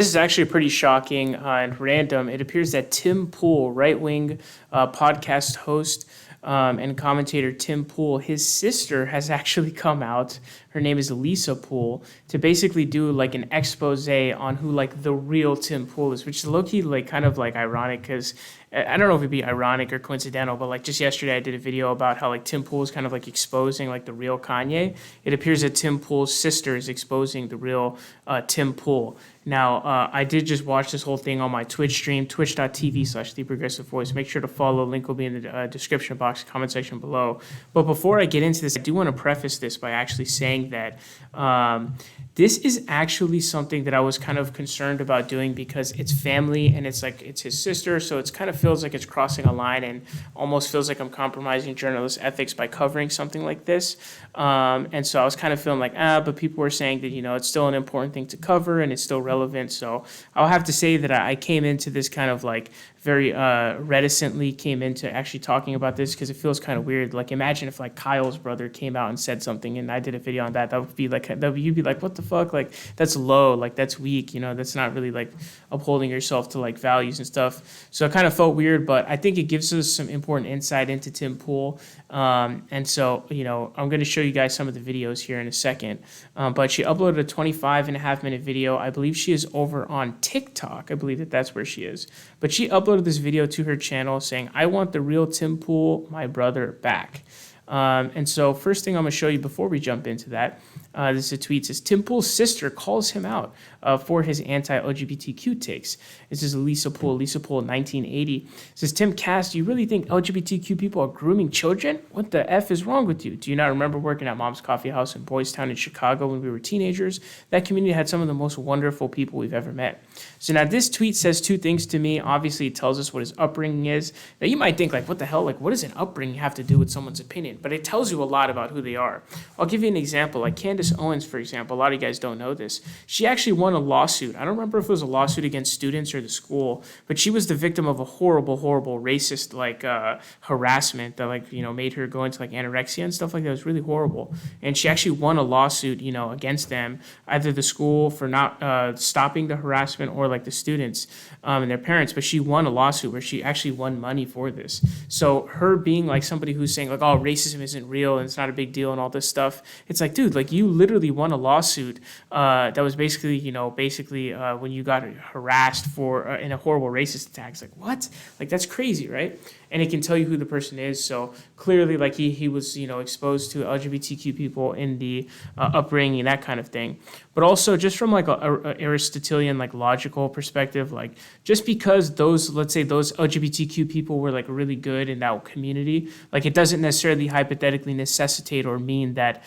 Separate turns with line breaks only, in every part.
This is actually pretty shocking and random. It appears that Tim Pool, right-wing podcast host and commentator Tim Pool, his sister has actually come out. Her name is Lisa Pool, to basically do like an expose on who like the real Tim Pool is, which is low-key like kind of like ironic because I don't know if it'd be ironic or coincidental, but like just yesterday I did a video about how like Tim Pool is kind of like exposing like the real Kanye. It appears that Tim Pool's sister is exposing the real Tim Pool. Now, I did just watch this whole thing on my Twitch stream, twitch.tv/theprogressivevoice. Make sure to follow. Link will be in the description box, comment section below. But before I get into this, I do want to preface this by actually saying that this is actually something that I was kind of concerned about doing because it's family and it's like it's his sister, so it's kind of feels like it's crossing a line and almost feels like I'm compromising journalist ethics by covering something like this. And so I was kind of feeling like, but people were saying that, you know, it's still an important thing to cover and it's still relevant. So I'll have to say that I came into this kind of like very reticently came into actually talking about this because it feels kind of weird. Like imagine if like Kyle's brother came out and said something and I did a video on that. That would be like, you'd be like, what the fuck? Like that's low, like that's weak, you know, that's not really like upholding yourself to like values and stuff. So it kind of felt weird, but I think it gives us some important insight into Tim Pool. And so, you know, I'm going to show you guys some of the videos here in a second. But she uploaded a 25.5-minute video. I believe she is over on TikTok. I believe that that's where she is. But she uploaded this video to her channel saying, I want the real Tim Pool, my brother, back. And so first thing I'm going to show you before we jump into that, this is a tweet. It says, Tim Pool's sister calls him out for his anti-LGBTQ takes. This is Lisa Pool, 1980. It says, Timcast, do you really think LGBTQ people are grooming children? What the F is wrong with you? Do you not remember working at Mom's Coffee House in Boys Town in Chicago when we were teenagers? That community had some of the most wonderful people we've ever met. So now this tweet says two things to me. Obviously, it tells us what his upbringing is. Now you might think like, what the hell? Like, what does an upbringing have to do with someone's opinion? But it tells you a lot about who they are. I'll give you an example. Like Candace Owens, for example, a lot of you guys don't know this. She actually won a lawsuit. I don't remember if it was a lawsuit against students or the school, but she was the victim of a horrible, horrible racist like harassment that like, you know, made her go into like anorexia and stuff like that. It was really horrible. And she actually won a lawsuit, you know, against them, either the school for not stopping the harassment or like the students and their parents. But she won a lawsuit where she actually won money for this. So her being like somebody who's saying like, oh, racism isn't real and it's not a big deal and all this stuff. It's like, dude, like you literally won a lawsuit that was basically, you know, when you got harassed for in a horrible racist attack. It's like, what? Like that's crazy, right? And it can tell you who the person is. So clearly, like he was, you know, exposed to LGBTQ people in the upbringing, that kind of thing. But also just from like a Aristotelian, like logical perspective, like just because those, let's say those LGBTQ people were like really good in that community, like it doesn't necessarily hypothetically necessitate or mean that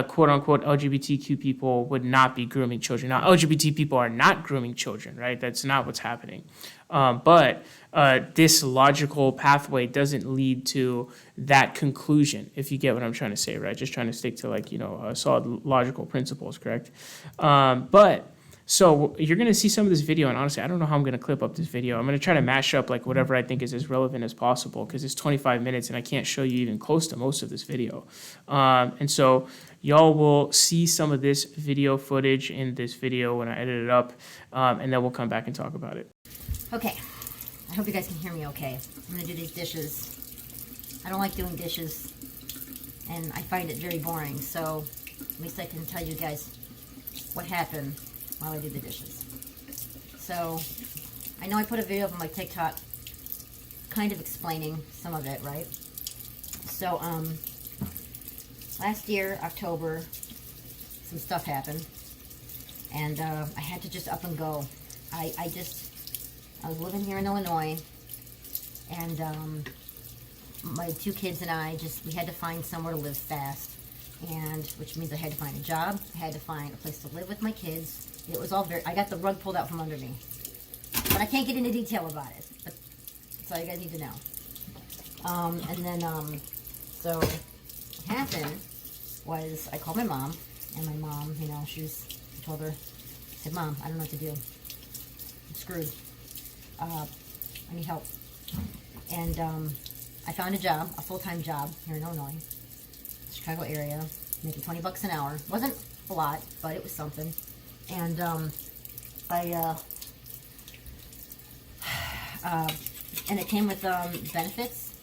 quote unquote LGBTQ people would not be grooming children. Now, LGBT people are not grooming children, right? That's not what's happening. But this logical pathway doesn't lead to that conclusion, if you get what I'm trying to say, right? Just trying to stick to like, you know, solid logical principles, correct? But so you're going to see some of this video, and honestly, I don't know how I'm going to clip up this video. I'm going to try to mash up like whatever I think is as relevant as possible because it's 25 minutes and I can't show you even close to most of this video. And so y'all will see some of this video footage in this video when I edit it up, and then we'll come back and talk about it.
Okay, I hope you guys can hear me okay. I'm gonna do these dishes. I don't like doing dishes, and I find it very boring, so at least I can tell you guys what happened while I do the dishes. So, I know I put a video up on my TikTok kind of explaining some of it, right? So, last year, October, some stuff happened, and I had to just up and go. I was living here in Illinois, and my two kids and I we had to find somewhere to live fast, and which means I had to find a job, I had to find a place to live with my kids. It was all I got the rug pulled out from under me, but I can't get into detail about it, but that's all you guys need to know. And then, so what happened was I called my mom, and my mom, you know, I told her, I said, Mom, I don't know what to do. I'm screwed. I need help. And I found a job, a full-time job here in Illinois, Chicago area, making $20 an hour. Wasn't a lot, but it was something. And I And it came with benefits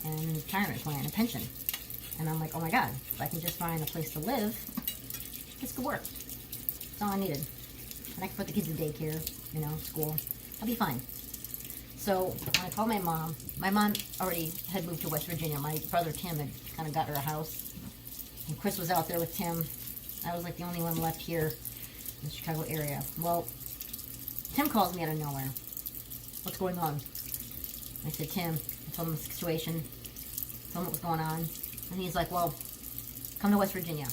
and retirement plan and pension. And I'm like, oh my God, if I can just find a place to live, this could work. That's all I needed. And I could put the kids in daycare, school. I'll be fine. So when I called my mom already had moved to West Virginia. My brother Tim had kind of got her a house. And Chris was out there with Tim. I was like the only one left here in the Chicago area. Well, Tim calls me out of nowhere. What's going on? I said, Tim, I told him the situation, told him what was going on. And he's like, well, come to West Virginia.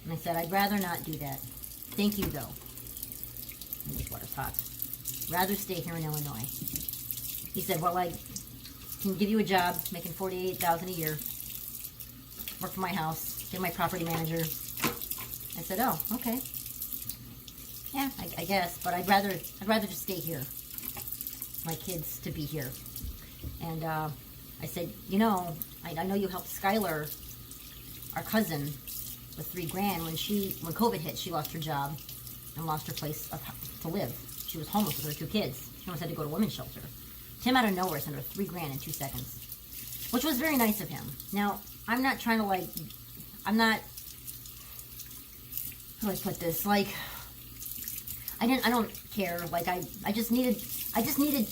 And I said, I'd rather not do that. Thank you, though. And this water's hot. Rather stay here in Illinois. He said, well, I can give you a job making $48,000 a year. Work for my house. Get my property manager. I said, oh, okay. Yeah, I guess, but I'd rather just stay here. My kids to be here. And I said, I know you helped Skylar, our cousin, with $3,000 when COVID hit. She lost her job and lost her place to live. She was homeless with her 2 kids. She almost had to go to a women's shelter. Tim out of nowhere sent her $3,000 in 2 seconds, which was very nice of him. Now, I'm not trying to I'm not. How do I put this? I don't care. I just needed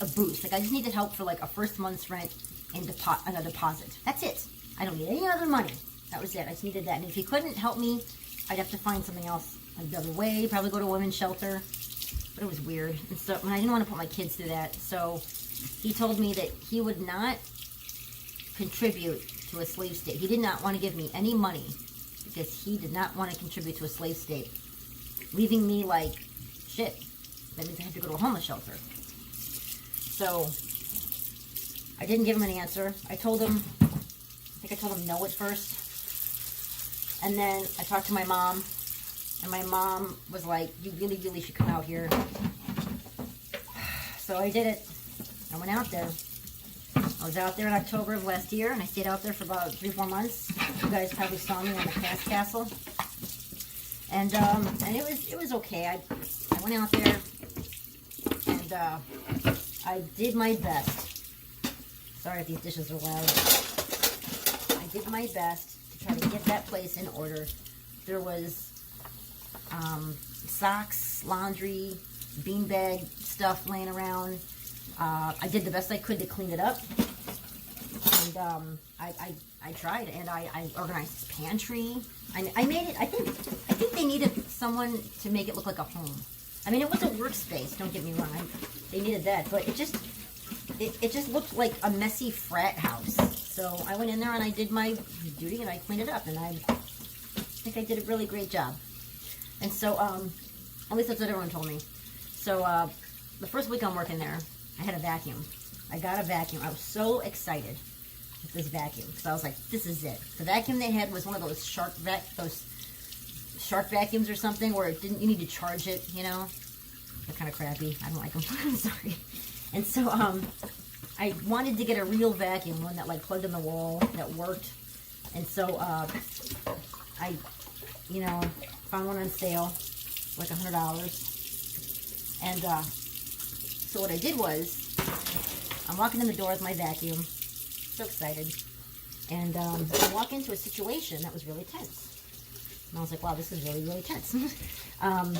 a boost. I just needed help for a first month's rent and a deposit. That's it. I don't need any other money. That was it. I just needed that. And if he couldn't help me, I'd have to find something else another way. Probably go to a women's shelter. But it was weird. And so I didn't want to put my kids through that. So he told me that he would not contribute to a slave state. He did not want to give me any money because he did not want to contribute to a slave state, leaving me like shit. That means I had to go to a homeless shelter. So I didn't give him an answer. I told him no at first. And then I talked to my mom, and my mom was like, you really, really should come out here. So I did it. I went out there. I was out there in October of last year, and I stayed out there for about 3-4 months. You guys probably saw me on the Cast Castle. And it was okay. I went out there, and I did my best. Sorry if these dishes are loud. I did my best to try to get that place in order. There was socks, laundry, beanbag stuff laying around. I did the best I could to clean it up. And I tried, and I organized this pantry. I made it. I think they needed someone to make it look like a home. I mean, it was a workspace. Don't get me wrong. They needed that, but it just looked like a messy frat house. So I went in there and I did my duty and I cleaned it up, and I think I did a really great job. And so, at least that's what everyone told me. So the first week I'm working there, I had a vacuum. I got a vacuum. I was so excited with this vacuum because I was like, this is it. The vacuum they had was one of those shark vacuums or something where you need to charge it, They're kind of crappy. I don't like them. I'm sorry. And so I wanted to get a real vacuum, one that plugged in the wall, that worked. And so I found one on sale, like $100. And so what I did was, I'm walking in the door with my vacuum, so excited, and I walk into a situation that was really tense. And I was like, wow, this is really, really tense. I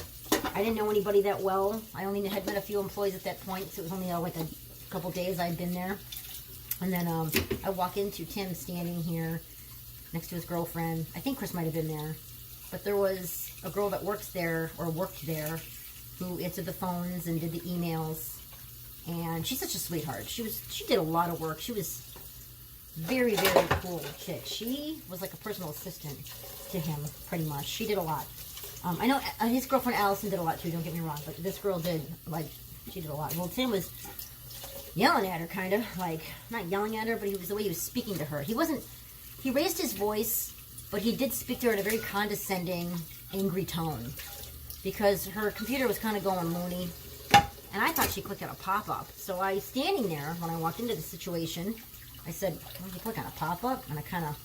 didn't know anybody that well. I only had met a few employees at that point, so it was only like a couple days I'd been there. And then I walk into Tim standing here next to his girlfriend. I think Chris might have been there. But there was a girl that worked there who answered the phones and did the emails. And she's such a sweetheart. She did a lot of work. She was very, very cool chick. She was like a personal assistant to him, pretty much. She did a lot. I know his girlfriend Allison did a lot too, don't get me wrong, but this girl did, she did a lot. Well, Tim was yelling at her, kind of, not yelling at her, but it was the way he was speaking to her. He raised his voice, but he did speak to her in a very condescending, angry tone, because her computer was kind of going loony, and I thought she clicked on a pop-up. So standing there, when I walked into the situation, I said, what'd you click on, a pop-up? And I kind of,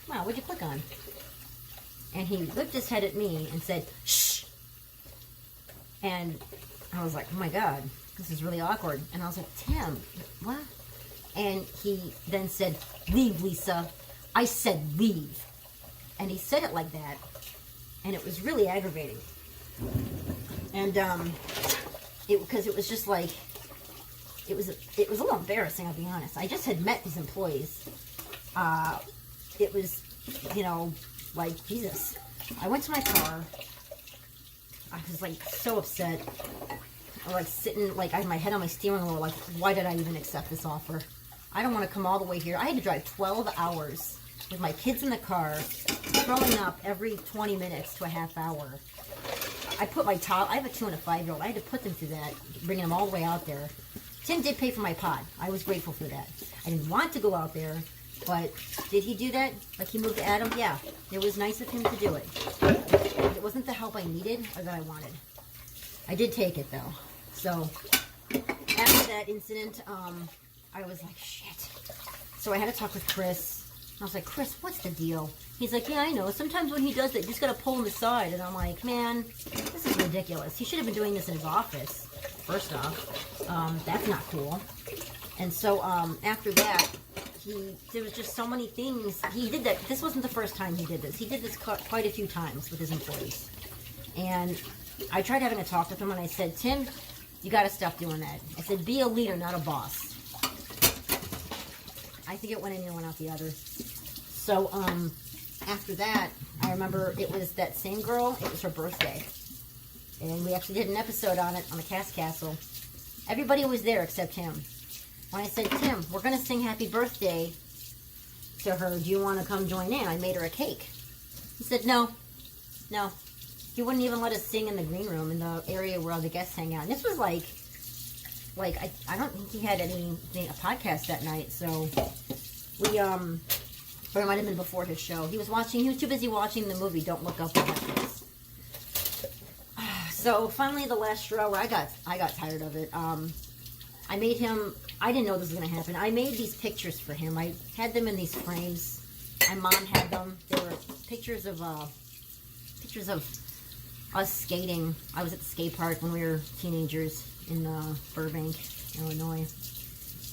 wow, what'd you click on? And he whipped his head at me and said, shh. And I was like, oh my God. this is really awkward. And I was like, Tim, what? And he then said, leave, Lisa. I said leave. And he said it like that. And it was really aggravating. And because it was just like, it was a little embarrassing, I'll be honest. I just had met these employees. It was, you know, like, Jesus. I went to my car. I was like so upset. I like sitting, like I had my head on my steering wheel, like, why did I even accept this offer? I don't want to come all the way here. I had to drive 12 hours with my kids in the car, throwing up every 20 minutes to a half hour. I put my I have a 2 and a 5-year-old. I had to put them through that, bringing them all the way out there. Tim did pay for my pod. I was grateful for that. I didn't want to go out there, but did he do that? Like he moved to Adam? Yeah. It was nice of him to do it. It wasn't the help I needed or that I wanted. I did take it though. So after that incident, I was like, shit. So I had to talk with Chris. I was like, Chris, what's the deal? He's like, yeah, I know. Sometimes when he does that, you just got to pull him aside. And I'm like, man, this is ridiculous. He should have been doing this in his office, first off. That's not cool. And so after that, there was just so many things. He did that. This wasn't the first time he did this. He did this quite a few times with his employees. And I tried having a talk with him, and I said, Tim, you got to stop doing that. I said, be a leader, not a boss. I think it went in one out the other. So after that, I remember it was that same girl. It was her birthday. And we actually did an episode on it on the Cast Castle. Everybody was there except him. When I said, Tim, we're going to sing happy birthday to her. Do you want to come join in? I made her a cake. He said, no. He wouldn't even let us sing in the green room in the area where all the guests hang out. And this was like I don't think he had a podcast that night. So we, or it might have been before his show. He was too busy watching the movie Don't Look Up on Netflix. So finally the last straw where I got tired of it. I made him, I didn't know this was going to happen. I made these pictures for him. I had them in these frames. My mom had them. They were pictures of us skating. I was at the skate park when we were teenagers in Burbank, Illinois.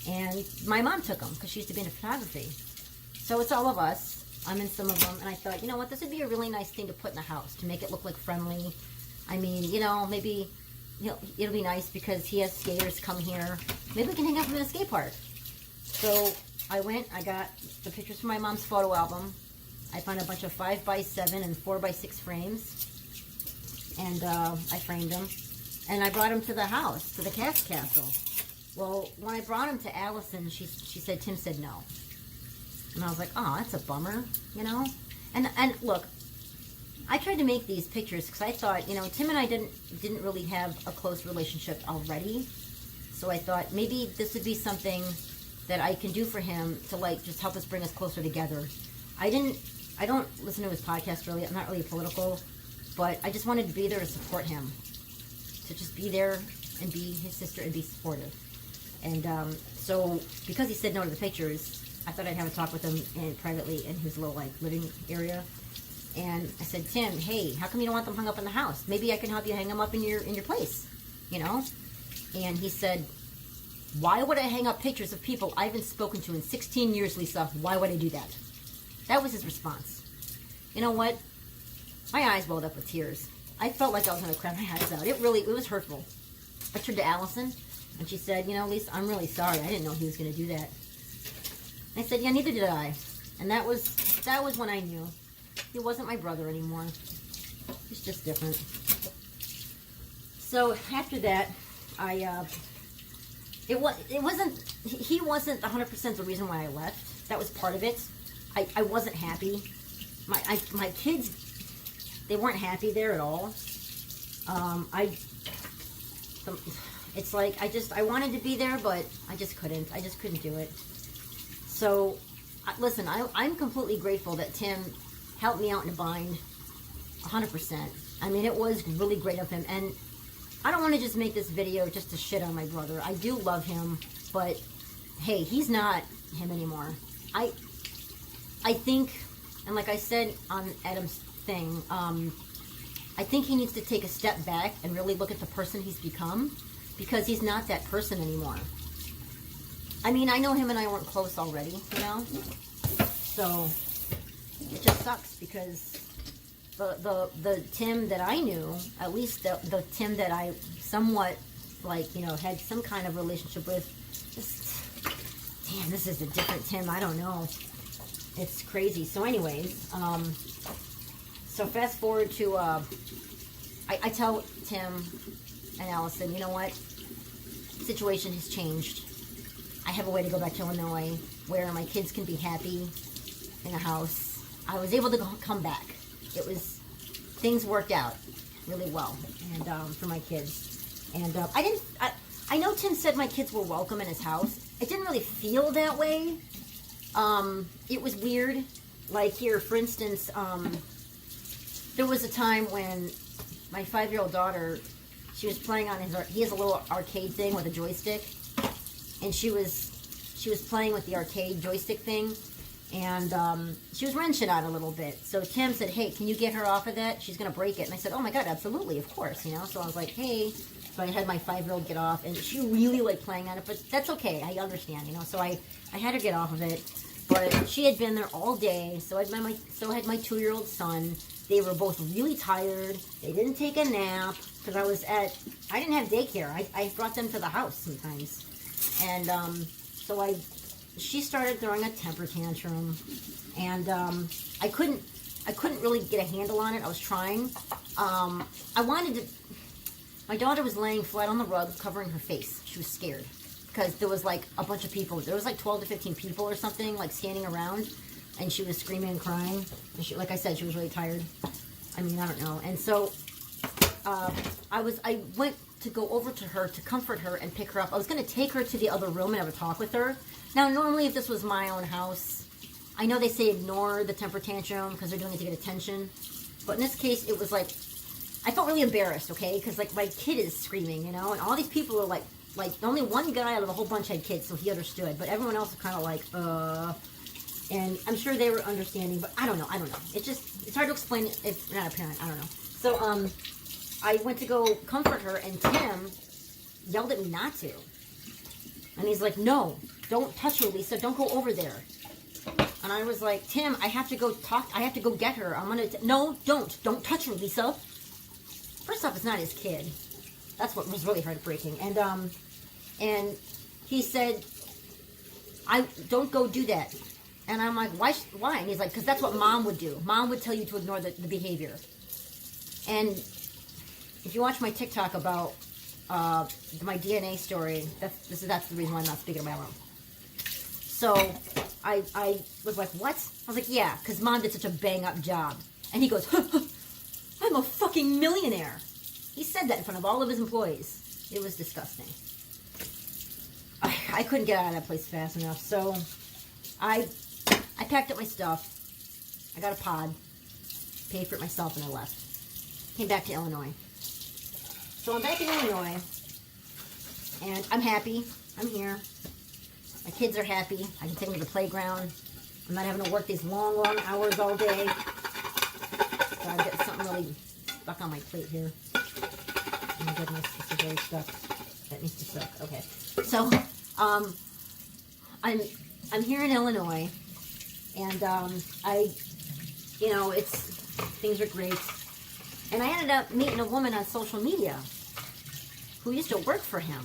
And my mom took them because she used to be into photography. So it's all of us. I'm in some of them. And I thought, you know what, this would be a really nice thing to put in the house to make it look like friendly. I mean, you know, maybe it'll be nice because he has skaters come here. Maybe we can hang out in the skate park. So I got the pictures from my mom's photo album. I found a bunch of 5x7 and 4x6 frames. And I framed them. And I brought them to the house, to the Cast Castle. Well, when I brought them to Allison, she said, Tim said no. And I was like, oh, that's a bummer, you know? And look, I tried to make these pictures because I thought, you know, Tim and I didn't really have a close relationship already. So I thought maybe this would be something that I can do for him to like just help us bring us closer together. I don't listen to his podcast really. I'm not really political, but I just wanted to be there to support him. To just be there and be his sister and be supportive. And so because he said no to the pictures, I thought I'd have a talk with him privately in his little like living area. And I said, Tim, hey, how come you don't want them hung up in the house? Maybe I can help you hang them up in your place, you know? And he said, why would I hang up pictures of people I haven't spoken to in 16 years, Lisa? Why would I do that? That was his response. You know what? My eyes welled up with tears. I felt like I was going to cry my eyes out. It was hurtful. I turned to Allison, and she said, you know, Lisa, I'm really sorry. I didn't know he was going to do that. I said, yeah, neither did I. And that was when I knew. He wasn't my brother anymore. He's just different. So after that, he wasn't 100% the reason why I left. That was part of it. I wasn't happy. My kids, they weren't happy there at all. It's like I wanted to be there, but I just couldn't. I just couldn't do it. So, listen, I'm completely grateful that Tim helped me out in a bind, 100%. I mean, it was really great of him, and I don't want to just make this video just to shit on my brother. I do love him, but hey, he's not him anymore. I think, and like I said on Adam's thing, I think he needs to take a step back and really look at the person he's become, because he's not that person anymore. I mean, I know him and I weren't close already, you know? So, it just sucks because the Tim that I knew, at least the Tim that I somewhat, like, you know, had some kind of relationship with, just, damn, this is a different Tim, I don't know. It's crazy. So anyways, so fast forward to, I tell Tim and Allison, you know what, situation has changed. I have a way to go back to Illinois where my kids can be happy in a house. I was able to come back. It was, things worked out really well, and for my kids. And I know Tim said my kids were welcome in his house. It didn't really feel that way. It was weird. Like here, for instance, there was a time when my 5-year-old daughter, she was playing on he has a little arcade thing with a joystick, and she was playing with the arcade joystick thing, and she was wrenching on it a little bit. So Tim said, hey, can you get her off of that? She's going to break it. And I said, oh my God, absolutely, of course, you know. So I was like, hey. So I had my 5-year-old get off, and she really liked playing on it, but that's okay. I understand, you know. So I had her get off of it, but she had been there all day. So had my 2-year-old son. They were both really tired. They didn't take a nap because I didn't have daycare. I brought them to the house sometimes, and so she started throwing a temper tantrum, and I couldn't really get a handle on it. I was trying. My daughter was laying flat on the rug, covering her face. She was scared because there was like a bunch of people. There was like 12 to 15 people or something like standing around, and she was screaming and crying. And she, like I said, she was really tired. I mean, I don't know. And so I went to go over to her to comfort her and pick her up. I was going to take her to the other room and have a talk with her. Now, normally if this was my own house, I know they say ignore the temper tantrum because they're doing it to get attention. But in this case, it was like, I felt really embarrassed, okay? Because, like, my kid is screaming, you know? And all these people are, like, only one guy out of the whole bunch had kids, so he understood. But everyone else was kind of like, And I'm sure they were understanding, but I don't know. It's hard to explain if you're not a parent. I don't know. So, I went to go comfort her, and Tim yelled at me not to. And he's like, no, don't touch her, Lisa. Don't go over there. And I was like, Tim, I have to go talk. I have to go get her. No, don't touch her, Lisa. First off, it's not his kid. That's what was really heartbreaking. And he said, I don't go do that. And I'm like, why? And he's like, because that's what Mom would do. Mom would tell you to ignore the behavior. And if you watch my TikTok about my DNA story, that's the reason why I'm not speaking about it. So I was like, what? I was like, yeah, because Mom did such a bang-up job. And he goes, I'm a fucking millionaire. He said that in front of all of his employees. It was disgusting. I couldn't get out of that place fast enough. So I packed up my stuff. I got a pod. Paid for it myself, and I left. Came back to Illinois. So I'm back in Illinois. And I'm happy. I'm here. My kids are happy. I can take them to the playground. I'm not having to work these long, long hours all day. So I've got something really stuck on my plate here. Oh my goodness, this is really stuck. That needs to suck. Okay. So, I'm here in Illinois, and things are great. And I ended up meeting a woman on social media who used to work for him.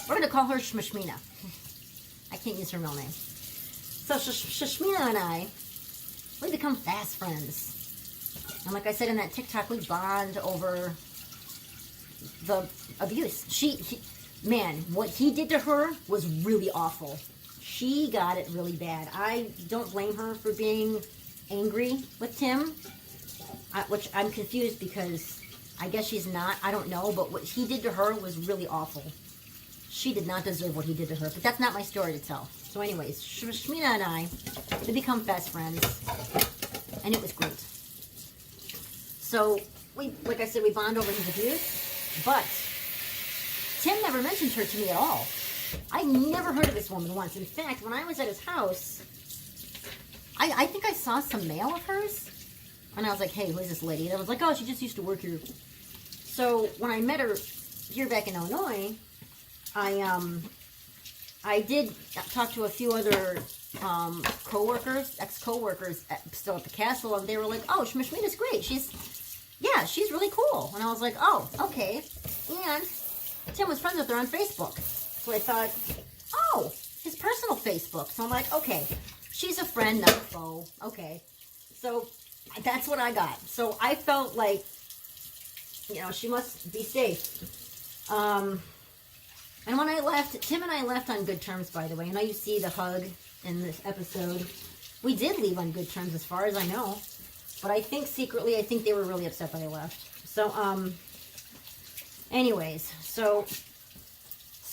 We're going to call her Shmishmina. I can't use her real name. So Shmishmina and I, we become fast friends. And like I said in that TikTok, we bond over the abuse. Man, what he did to her was really awful. She got it really bad. I don't blame her for being angry with Tim, which I'm confused because I guess she's not. I don't know, but what he did to her was really awful. She did not deserve what he did to her, but that's not my story to tell. So anyways, Shmina and I, we become best friends, and it was great. So, like I said, we bond over his abuse, but Tim never mentioned her to me at all. I never heard of this woman once. In fact, when I was at his house, I think I saw some mail of hers, and I was like, hey, who is this lady? And I was like, oh, she just used to work here. So when I met her here back in Illinois, I did talk to a few other co-workers, ex-co-workers still at the castle, and they were like, oh, Shmishmina's great. She's really cool. And I was like, oh, okay. And Tim was friends with her on Facebook. So I thought, oh, his personal Facebook. So I'm like, okay, she's a friend, not a foe. Okay. So that's what I got. So I felt like, you know, she must be safe. And when I left, Tim and I left on good terms, by the way. I know you see the hug in this episode. We did leave on good terms as far as I know. But I think secretly, I think they were really upset that I left. So, anyways, so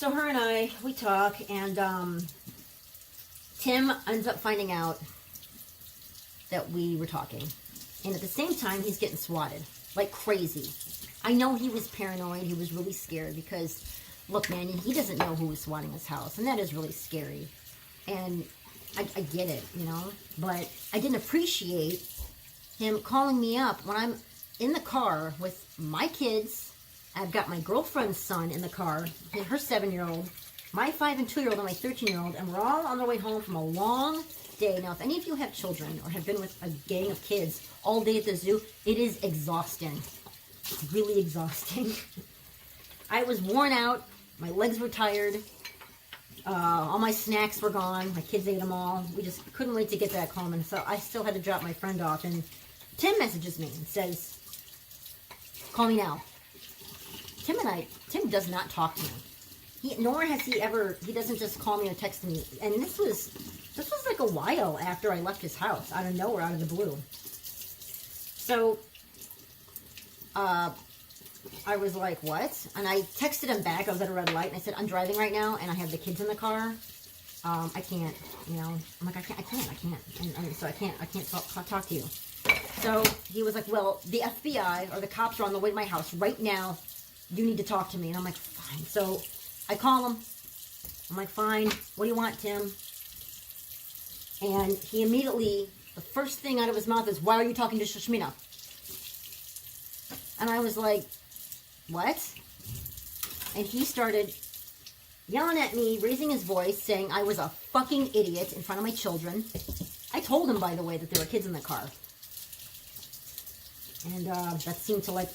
her and I, we talk, and Tim ends up finding out that we were talking. And at the same time, he's getting swatted like crazy. I know he was paranoid. He was really scared because, look, man, he doesn't know who was swatting his house. And that is really scary. And I get it, you know. But I didn't appreciate him calling me up when I'm in the car with my kids. I've got my girlfriend's son in the car, her 7-year-old, my 5 and 2-year-old, and my 13-year-old, and we're all on our way home from a long day. Now, if any of you have children or have been with a gang of kids all day at the zoo, it is exhausting. It's really exhausting. I was worn out. My legs were tired. All my snacks were gone. My kids ate them all. We just couldn't wait to get back home, and so I still had to drop my friend off. And Tim messages me and says, call me now. Tim does not talk to me. Nor has he ever, he doesn't just call me or text me. And this was like a while after I left his house, out of nowhere, out of the blue. So, I was like, what? And I texted him back. I was at a red light, and I said, I'm driving right now, and I have the kids in the car. I can't, you know. I'm like, I can't. And so I can't talk to you. So he was like, well, the FBI or the cops are on the way to my house right now. You need to talk to me. And I'm like, fine. So I call him. I'm like, fine. What do you want, Tim? And he immediately, the first thing out of his mouth is, why are you talking to Shashmina? And I was like, what? And he started yelling at me, raising his voice, saying I was a fucking idiot in front of my children. I told him, by the way, that there were kids in the car. And that seemed to like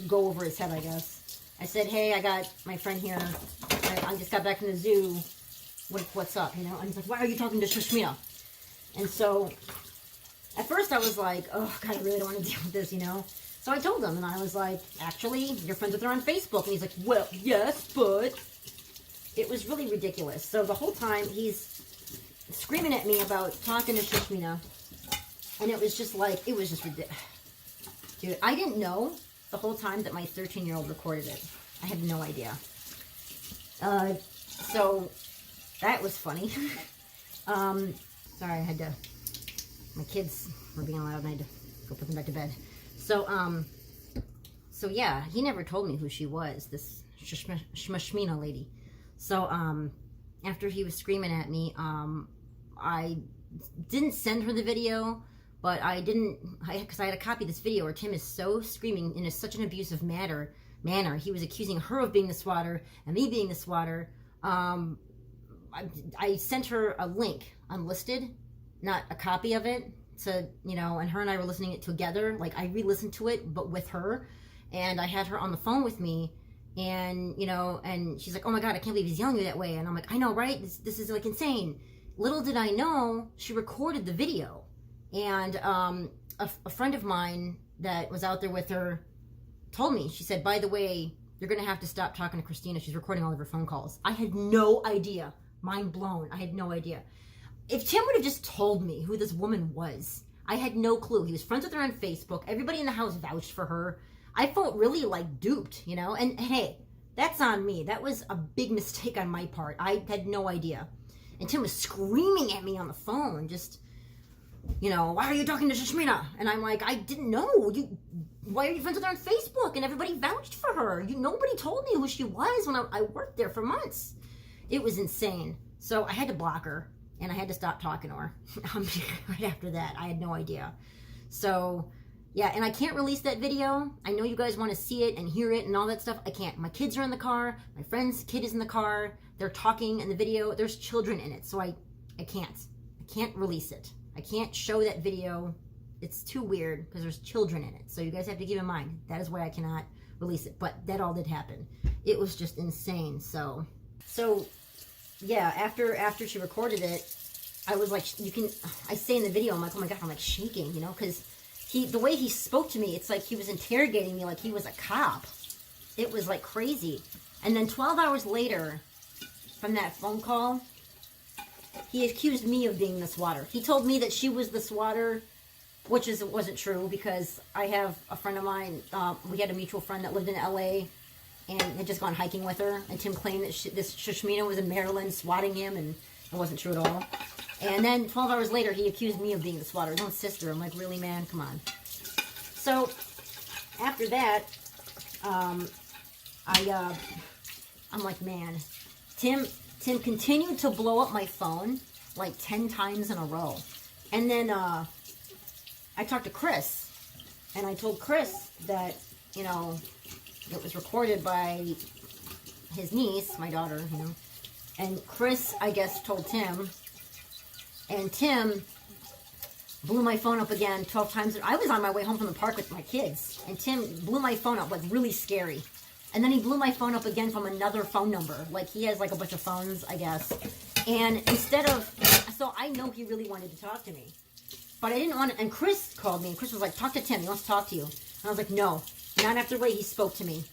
go over his head, I guess. I said, hey, I got my friend here. I just got back from the zoo. What's up, you know? And he's like, why are you talking to Shashmina? And so, at first I was like, oh, God, I really don't want to deal with this, you know? So I told him, and I was like, actually, you're friends with her on Facebook. And he's like, well, yes, but... It was really ridiculous. So the whole time, he's screaming at me about talking to Shashmina. And it was just like, it was just ridiculous. Dude, I didn't know the whole time that my 13-year-old recorded it. I had no idea. So that was funny. Sorry, I had to, my kids were being loud and I had to go put them back to bed. So yeah, he never told me who she was, this Shmashmina lady. So, after he was screaming at me, I didn't send her the video, but because I had a copy of this video where Tim is so screaming in such an abusive manner. He was accusing her of being the swatter and me being the swatter. I sent her a link unlisted, not a copy of it, to, you know, and her and I were listening it together. Like, I re-listened to it, but with her, and I had her on the phone with me, and, you know, and she's like, oh my God, I can't believe he's yelling at you that way. And I'm like, I know, right? This is like insane. Little did I know, she recorded the video. And a friend of mine that was out there with her told me, she said, by the way, you're going to have to stop talking to Christina. She's recording all of her phone calls. I had no idea. Mind blown. I had no idea. If Tim would have just told me who this woman was, I had no clue. He was friends with her on Facebook. Everybody in the house vouched for her. I felt really like duped, you know? And hey, that's on me. That was a big mistake on my part. I had no idea. And Tim was screaming at me on the phone, just, you know, why are you talking to Shashmina? And I'm like, I didn't know. Why are you friends with her on Facebook? And everybody vouched for her. Nobody told me who she was when I worked there for months. It was insane. So I had to block her, and I had to stop talking to her. Right after that, I had no idea. So, Yeah, and I can't release that video. I know you guys want to see it and hear it and all that stuff. I can't. My kids are in the car. My friend's kid is in the car. They're talking in the video. There's children in it, so I can't. I can't release it. I can't show that video. It's too weird because there's children in it. So you guys have to keep in mind, that is why I cannot release it. But that all did happen. It was just insane. So yeah, after she recorded it, I was like, I say in the video, I'm like, oh my God, I'm like shaking, you know, because the way he spoke to me, it's like he was interrogating me like he was a cop. It was like crazy. And then 12 hours later, from that phone call, he accused me of being the swatter. He told me that she was the swatter, which wasn't true, because I have a friend of mine, we had a mutual friend that lived in LA and had just gone hiking with her, and Tim claimed that this Shashmina was in Maryland swatting him, and it wasn't true at all. And then 12 hours later, he accused me of being the swatter, his own sister. I'm like, really, man? Come on. So after that, I'm like, man, Tim continued to blow up my phone like 10 times in a row. And then I talked to Chris, and I told Chris that, you know, it was recorded by his niece, my daughter, you know. And Chris, I guess, told Tim, and Tim blew my phone up again 12 times. I was on my way home from the park with my kids, and Tim blew my phone up, like really scary. And then he blew my phone up again from another phone number. Like he has like a bunch of phones, I guess. And so I know he really wanted to talk to me. But I didn't want to, and Chris called me, and Chris was like, talk to Tim, he wants to talk to you. And I was like, no, not after the way he spoke to me.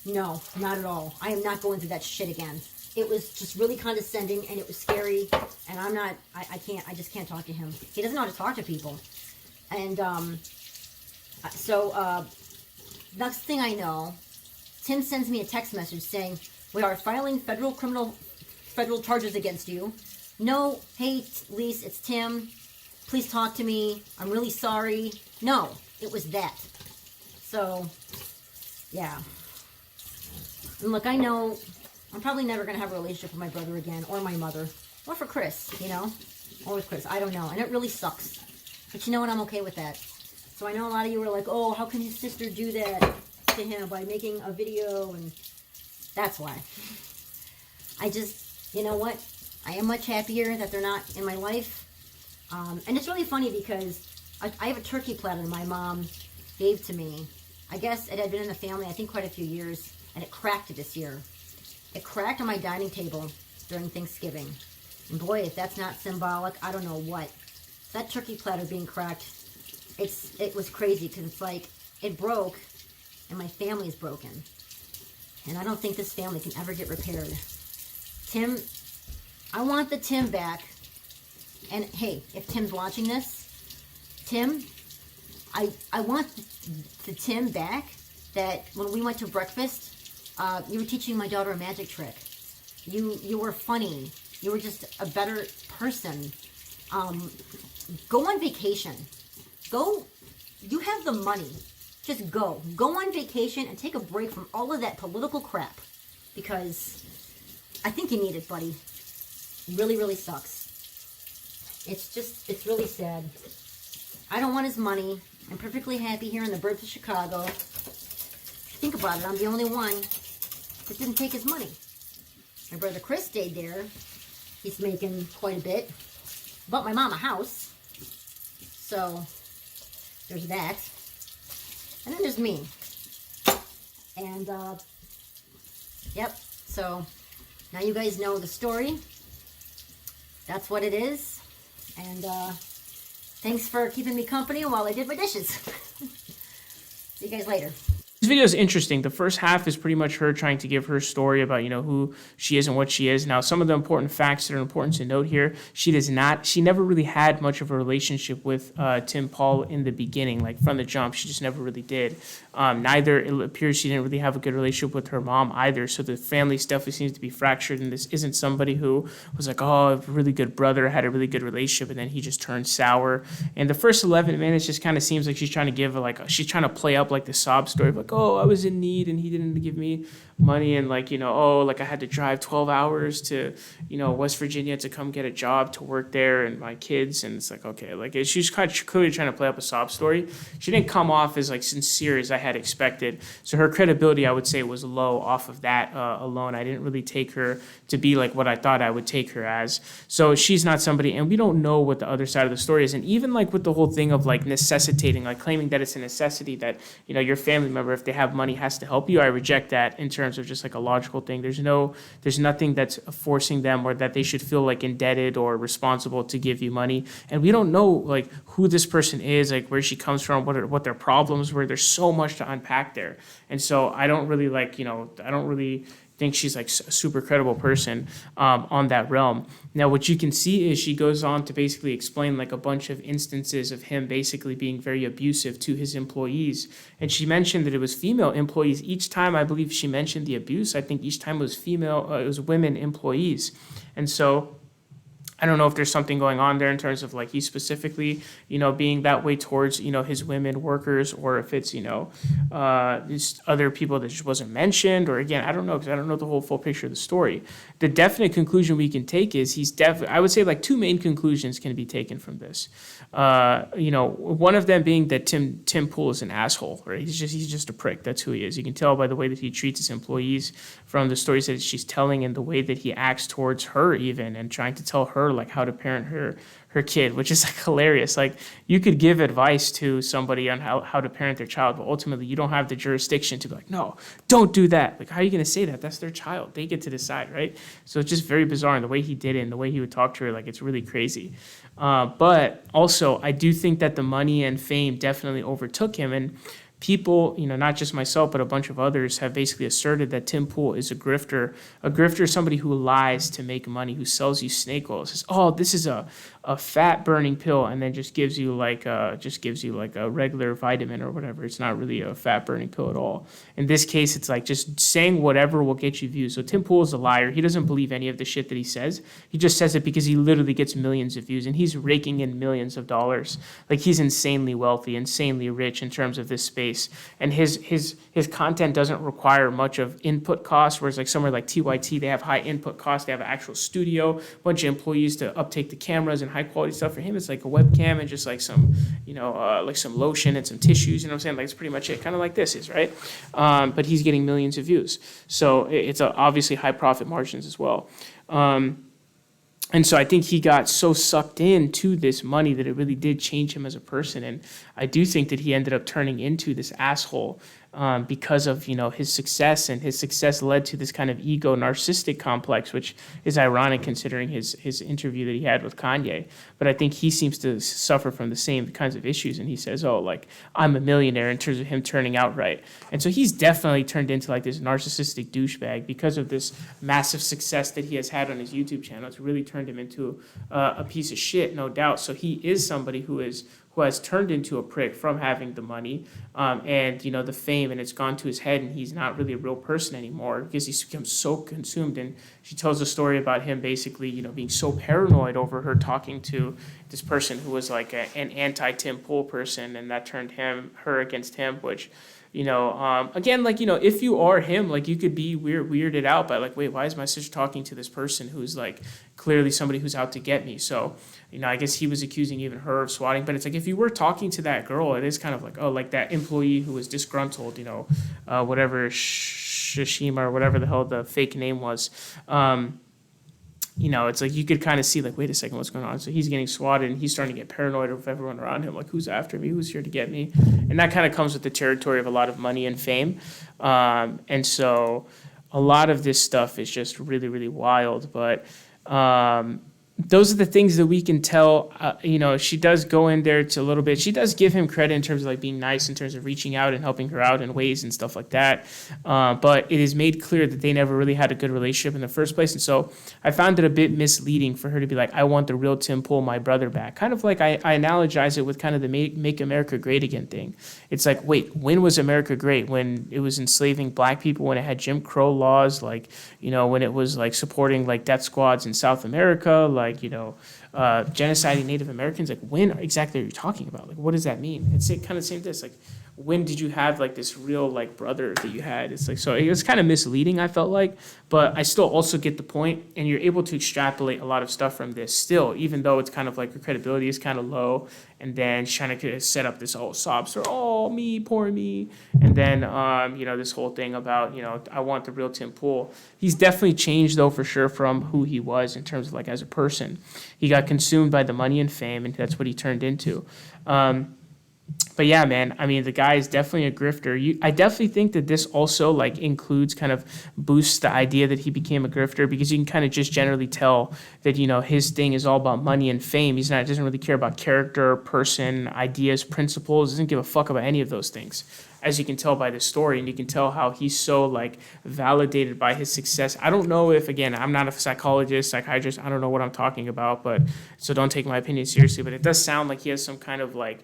No, not at all. I am not going through that shit again. It was just really condescending, and it was scary, and I just can't talk to him. He doesn't know how to talk to people. And next thing I know, Tim sends me a text message saying, we are filing federal charges against you. No, hey, Lise, it's Tim. Please talk to me. I'm really sorry. No, it was that. So, yeah. And look, I know I'm probably never going to have a relationship with my brother again, or my mother, or for Chris, you know, or with Chris. I don't know, and it really sucks. But you know what? I'm okay with that. So I know a lot of you were like, oh, how can his sister do that to him by making a video? And that's why. I just, you know what? I am much happier that they're not in my life. And it's really funny because I have a turkey platter my mom gave to me. I guess it had been in the family, I think, quite a few years, and it cracked this year. It cracked on my dining table during Thanksgiving. And boy, if that's not symbolic, I don't know what. That turkey platter being cracked, it was crazy, because it's like, it broke, and my family's broken. And I don't think this family can ever get repaired. Tim, I want the Tim back. And hey, if Tim's watching this, Tim, I want the Tim back that when we went to breakfast, you were teaching my daughter a magic trick. You were funny. You were just a better person. Go on vacation. Go. You have the money. Just go. Go on vacation and take a break from all of that political crap. Because I think you need it, buddy. Really, really sucks. It's really sad. I don't want his money. I'm perfectly happy here in the burbs of Chicago. Think about it. I'm the only one that didn't take his money. My brother Chris stayed there. He's making quite a bit. Bought my mom a house. So, there's that. And then there's me. And, yep. So, now you guys know the story. That's what it is. And, thanks for keeping me company while I did my dishes. See you guys later.
This video is interesting. The first half is pretty much her trying to give her story about, you know, who she is and what she is. Now, some of the important facts that are important to note here, she never really had much of a relationship with Tim Paul in the beginning, like from the jump. She just never really did. Neither, it appears she didn't really have a good relationship with her mom either. So the family definitely seems to be fractured. And this isn't somebody who was like, oh, a really good brother, had a really good relationship, and then he just turned sour. And the first 11 minutes just kind of seems like she's trying to give she's trying to play up like the sob story of like, like, oh, I was in need and he didn't give me money, and like, oh, like I had to drive 12 hours to, West Virginia to come get a job to work there and my kids. And it's like, okay, like she's kind of clearly trying to play up a sob story. She didn't come off as like sincere as I had expected. So her credibility, I would say, was low off of that alone. I didn't really take her to be like what I thought I would take her as. So she's not somebody, and we don't know what the other side of the story is. And even like with the whole thing of like necessitating, like claiming that it's a necessity that, your family member, if they have money, has to help you. I reject that in terms of just like a logical thing. There's nothing that's forcing them or that they should feel like indebted or responsible to give you money. And we don't know like who this person is, like where she comes from, what their problems were. There's so much to unpack there. And so I don't really think she's like a super credible person on that realm. Now, what you can see is she goes on to basically explain like a bunch of instances of him basically being very abusive to his employees. And she mentioned that it was female employees. Each time I believe she mentioned the abuse, I think each time it was it was women employees. And so I don't know if there's something going on there in terms of like he specifically, being that way towards, his women workers, or if it's, just other people that just wasn't mentioned, or again, I don't know, because I don't know the whole full picture of the story. The definite conclusion we can take is I would say like two main conclusions can be taken from this. One of them being that Tim Pool is an asshole, right? He's just a prick. That's who he is. You can tell by the way that he treats his employees, from the stories that she's telling, and the way that he acts towards her even, and trying to tell her like how to parent her kid, which is like hilarious. Like you could give advice to somebody on how to parent their child, but ultimately you don't have the jurisdiction to be like, no, don't do that. Like, how are you going to say that? That's their child. They get to decide, right? So it's just very bizarre, and the way he did it and the way he would talk to her, like it's really crazy. But also I do think that the money and fame definitely overtook him, and people, not just myself, but a bunch of others have basically asserted that Tim Pool is a grifter. A grifter is somebody who lies to make money, who sells you snake oil. Says, oh, this is a fat burning pill, and then just gives you like a regular vitamin or whatever. It's not really a fat burning pill at all. In this case, it's like just saying whatever will get you views. So Tim Pool is a liar. He doesn't believe any of the shit that he says. He just says it because he literally gets millions of views, and he's raking in millions of dollars. Like he's insanely wealthy, insanely rich in terms of this space. And his content doesn't require much of input costs, whereas like somewhere like TYT, they have high input costs. They have an actual studio, a bunch of employees to uptake the cameras and high quality stuff. For him, it's like a webcam and just like some, like some lotion and some tissues. You know what I'm saying? Like it's pretty much it. Kind of like this is, right? But he's getting millions of views. So it's obviously high profit margins as well. And so I think he got so sucked into this money that it really did change him as a person. And I do think that he ended up turning into this asshole because of, his success, and his success led to this kind of ego narcissistic complex, which is ironic considering his interview that he had with Kanye. But I think he seems to suffer from the same kinds of issues. And he says, oh, like I'm a millionaire, in terms of him turning out right. And so he's definitely turned into like this narcissistic douchebag because of this massive success that he has had on his YouTube channel. It's really turned him into a piece of shit, no doubt. So he is somebody who has turned into a prick from having the money and the fame, and it's gone to his head, and he's not really a real person anymore because he's become so consumed. And she tells a story about him basically being so paranoid over her talking to this person who was like an anti-Tim Pool person, and that turned her against him, which again, like, if you are him, like you could be weirded out by like, wait, why is my sister talking to this person who's like clearly somebody who's out to get me? So, I guess he was accusing even her of swatting, but it's like, if you were talking to that girl, it is kind of like, oh, like that employee who was disgruntled, whatever, Shishima or whatever the hell the fake name was. It's like you could kind of see like, wait a second, what's going on? So he's getting swatted, and he's starting to get paranoid of everyone around him. Like, who's after me? Who's here to get me? And that kind of comes with the territory of a lot of money and fame. And so a lot of this stuff is just really, really wild. But those are the things that we can tell. She does go in there to a little bit. She does give him credit in terms of like being nice, in terms of reaching out and helping her out in ways and stuff like that. But it is made clear that they never really had a good relationship in the first place. And so I found it a bit misleading for her to be like, I want the real Tim Pool, my brother, back. Kind of like I analogize it with kind of the Make America Great Again thing. It's like, wait, when was America great? When it was enslaving black people, when it had Jim Crow laws, like, when it was like supporting like death squads in South America, like, genociding Native Americans. Like, when exactly are you talking about? Like, what does that mean? It's kind of the same this. Like, when did you have like this real like brother that you had? It's like, so it was kind of misleading, I felt like, but I still also get the point, and you're able to extrapolate a lot of stuff from this still, even though it's kind of like her credibility is kind of low, and then she's trying to set up this whole sob story, oh me, poor me, and then this whole thing about I want the real Tim Pool. He's definitely changed though for sure from who he was in terms of like as a person. He got consumed by the money and fame, and that's what he turned into. But yeah, man, I mean, the guy is definitely a grifter. I definitely think that this also like includes kind of boosts the idea that he became a grifter, because you can kind of just generally tell that, his thing is all about money and fame. Doesn't really care about character, person, ideas, principles, doesn't give a fuck about any of those things, as you can tell by the story, and you can tell how he's so like validated by his success. I don't know if, again, I'm not a psychologist, psychiatrist, I don't know what I'm talking about, but so don't take my opinion seriously, but it does sound like he has some kind of like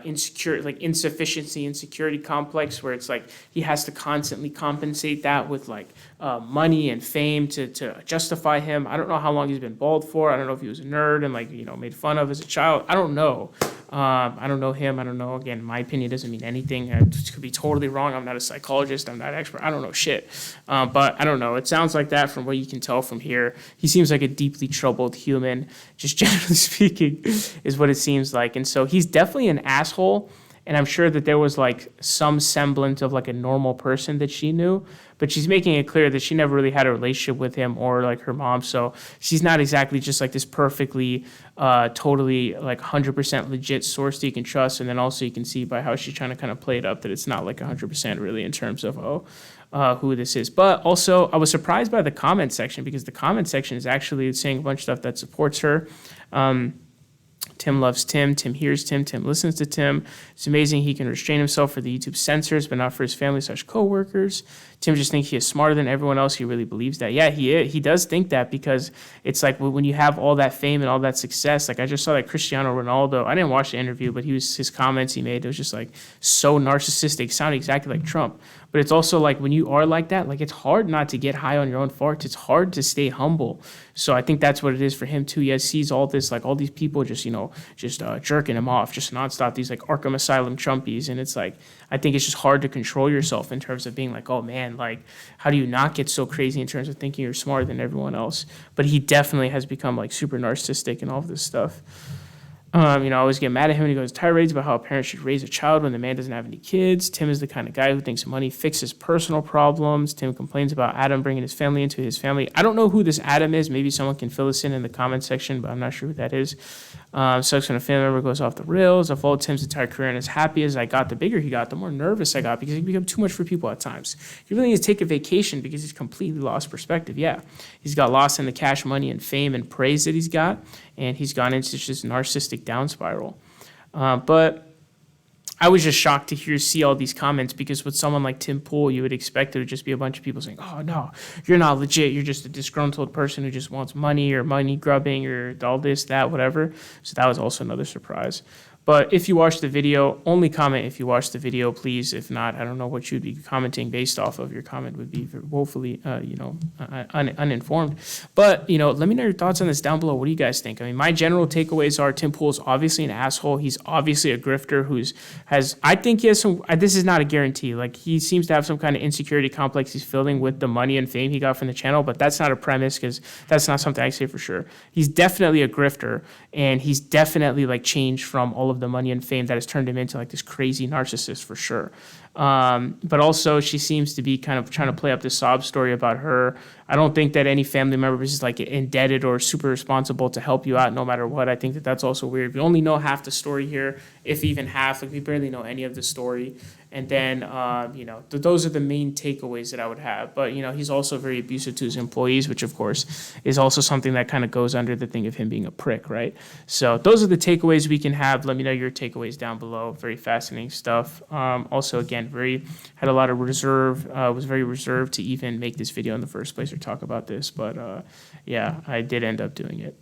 insufficiency, insecurity complex, where it's like he has to constantly compensate that with like money and fame to justify him. I don't know how long he's been bald for. I don't know if he was a nerd and like, made fun of as a child. I don't know. I don't know him. I don't know. Again, my opinion doesn't mean anything. I could be totally wrong. I'm not a psychologist. I'm not an expert. I don't know shit. But I don't know. It sounds like that from what you can tell from here. He seems like a deeply troubled human, just generally speaking, is what it seems like. And so he's definitely an asshole. And I'm sure that there was like some semblance of like a normal person that she knew, but she's making it clear that she never really had a relationship with him or like her mom. So she's not exactly just like this perfectly, totally like 100% legit source that you can trust. And then also you can see by how she's trying to kind of play it up that it's not like 100% really in terms of, who this is. But also I was surprised by the comment section, because the comment section is actually saying a bunch of stuff that supports her. Tim loves Tim. Tim hears Tim. Tim listens to Tim. It's amazing he can restrain himself for the YouTube censors, but not for his family / coworkers. Tim just thinks he is smarter than everyone else. He really believes that. Yeah, he does think that, because it's like when you have all that fame and all that success. Like I just saw that Cristiano Ronaldo. I didn't watch the interview, but his comments he made, it was just like so narcissistic, sounded exactly like Trump. But it's also like when you are like that, like it's hard not to get high on your own farts. It's hard to stay humble. So I think that's what it is for him too. He sees all this, like all these people just jerking him off, just nonstop, these like Arkham Asylum Trumpies. And it's like, I think it's just hard to control yourself in terms of being like, oh man, like how do you not get so crazy in terms of thinking you're smarter than everyone else? But he definitely has become like super narcissistic and all of this stuff. I always get mad at him when he goes tirades about how a parent should raise a child when the man doesn't have any kids. Tim is the kind of guy who thinks money fixes personal problems. Tim complains about Adam bringing his family into his family. I don't know who this Adam is. Maybe someone can fill us in the comment section, but I'm not sure who that is. Sucks when a family member goes off the rails. I've followed Tim's entire career, and as happy as I got, the bigger he got, the more nervous I got, because he became too much for people at times. He really needs to take a vacation because he's completely lost perspective. Yeah, he's got lost in the cash, money, and fame and praise that he's got, and he's gone into just narcissistic down spiral. But I was just shocked to see all these comments, because with someone like Tim Pool, you would expect there to just be a bunch of people saying, oh no, you're not legit, you're just a disgruntled person who just wants money or money grubbing or all this, that, whatever. So that was also another surprise. But if you watch the video, only comment if you watch the video, please. If not, I don't know what you'd be commenting based off of. Your comment would be woefully, uninformed. But, let me know your thoughts on this down below. What do you guys think? I mean, my general takeaways are Tim Pool's obviously an asshole. He's obviously a grifter I think he has some, this is not a guarantee. Like, he seems to have some kind of insecurity complex he's filling with the money and fame he got from the channel, but that's not a premise, because that's not something I say for sure. He's definitely a grifter, and he's definitely, like, changed from all of the money and fame that has turned him into like this crazy narcissist for sure. But also she seems to be kind of trying to play up this sob story about her. I don't think that any family member is like indebted or super responsible to help you out no matter what. I think that that's also weird. We only know half the story here, if even half. Like we barely know any of the story. And then, those are the main takeaways that I would have. But, he's also very abusive to his employees, which, of course, is also something that kind of goes under the thing of him being a prick, right? So those are the takeaways we can have. Let me know your takeaways down below. Very fascinating stuff. Also, again, had a lot of reserve, was very reserved to even make this video in the first place or talk about this. But, I did end up doing it.